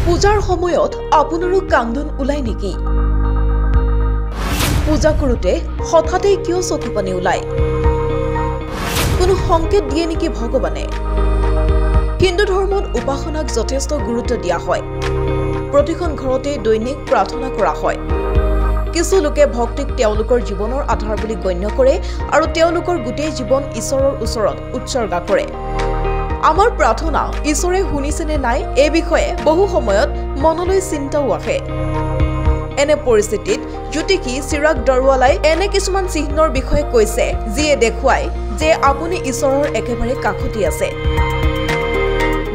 পূজাৰ সময়ত আপোনাৰো কান্দন ওলাই নেকি? পূজা কৰোঁতে হঠাতে কিয় চকু পানী ওলায়? কোনো সংকেত দিয়ে নেকি ভগৱানে? হিন্দু ধৰ্মত উপাসনাক যথেষ্ট গুৰুত্ব দিয়া হয়। প্ৰতিখন ঘৰতে দৈনিক প্ৰাৰ্থনা কৰা হয়। কিছু লোকে ভক্তিক তেওঁলোকৰ জীৱনৰ আধাৰ বুলি গণ্য কৰে আৰু তেওঁলোকৰ গোটেই জীৱন ঈশ্বৰৰ ওচৰত উৎসৰ্গা কৰে। আমাৰ প্ৰাৰ্থনা ঈশ্বৰে শুনিছেনে নাই এই বিষয়ে বহু সময়ত মনলৈ চিন্তাও আহে। এনে পৰিস্থিতিত জ্যোতিষী চিৰাগ দৰৱালাই এনে কিছুমান চিহ্নৰ বিষয়ে কৈছে যিয়ে দেখুৱায় যে আপুনি ঈশ্বৰৰ একেবাৰে কাষতে আছে।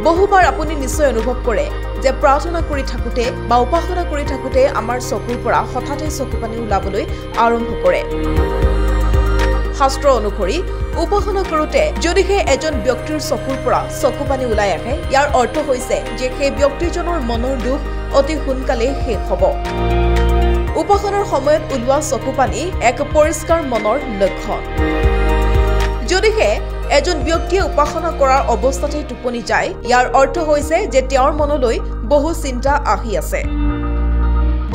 বহুবাৰ আপুনি নিশ্চয় অনুভৱ কৰে যে প্ৰাৰ্থনা কৰি থাকোঁতে বা উপাসনা কৰি থাকোঁতে আমাৰ চকুৰ পৰা হঠাতে চকু পানী ওলাবলৈ আৰম্ভ কৰে। শাস্ত্ৰ অনুসৰি উপাসনা কৰোঁতে যদিহে এজন ব্যক্তিৰ চকুৰ পৰা চকু পানী ওলাই আহে, ইয়াৰ অৰ্থ হৈছে যে সেই ব্যক্তিজনৰ মনৰ দুখ অতি সোনকালেই শেষ হ'ব। উপাসনাৰ সময়ত ওলোৱা চকু পানী এক পৰিষ্কাৰ মনৰ লক্ষণ। যদিহে এজন ব্যক্তিয়ে উপাসনা কৰাৰ অৱস্থাতেই টোপনি যায়, ইয়াৰ অৰ্থ হৈছে যে তেওঁৰ মনলৈ বহু চিন্তা আহি আছে।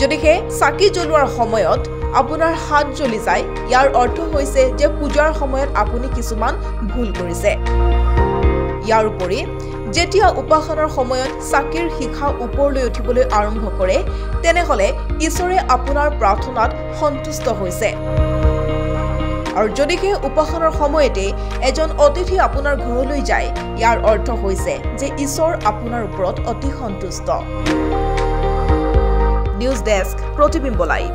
যদিহে চাকি জ্বলোৱাৰ সময়ত আপোনাৰ হাত জ্বলি যায়, ইয়াৰ অৰ্থ হৈছে যে পূজাৰ সময়ত আপুনি কিছুমান ভুল কৰিছে। ইয়াৰ উপৰি যেতিয়া উপাসনাৰ সময়ত চাকিৰ শিখা ওপৰলৈ উঠিবলৈ আৰম্ভ কৰে, তেনেহ'লে ঈশ্বৰে আপোনাৰ প্ৰাৰ্থনাত সন্তুষ্ট হৈছে। আৰু যদিহে উপাসনাৰ সময়তে এজন অতিথি আপোনাৰ ঘৰলৈ যায়, ইয়াৰ অৰ্থ হৈছে যে ঈশ্বৰ আপোনাৰ ওপৰত অতি সন্তুষ্ট। নিউজ ডেস্ক, প্ৰতিবিম্ব লাইভ।